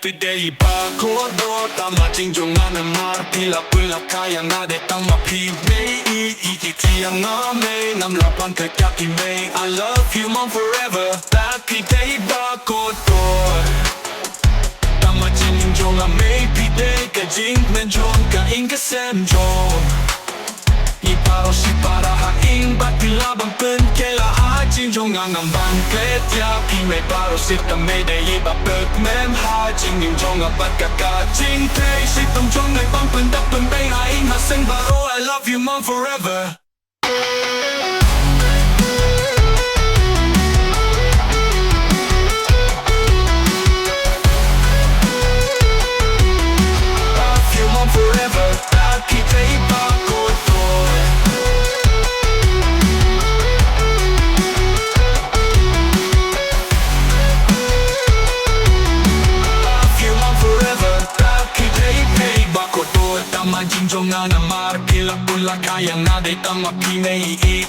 everyday ba KORDOR Tam jingim mar pila pula kaya nga de tang mapi me iti ang ame nam lapan kaki me I love you mom forever everyday ba KORDOR Tam jingim ame pide ka jingmen jong ka inga sem jong Iparo si para haing bat pilabang pen kela ha jingim ang ambang ketya pime paro si tame de iba pek mem ha jingim jong apat kaka jing te si tong jong ay bang pen dap pen bay haing ha seng baro I love you mom forever Jong na mar pila pula kaya nga de tang mapime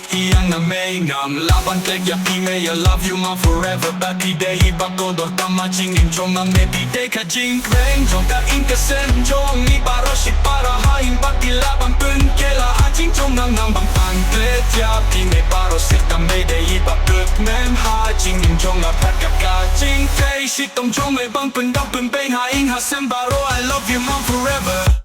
iyang na may ngam laban tegya pime I love you ma forever bati de iba KORDOR Tam jingim jong ang nepide ka jingkreng jong ka inka sen jong ni baro si para haing bati laban pen kela ha jing jong ang ambang pangkletya pime baro si tame de iba pek mem ha jingim jong apat kaka jing te si tong jong ay bang pen dap pen bang haing ha sem baro I love you ma forever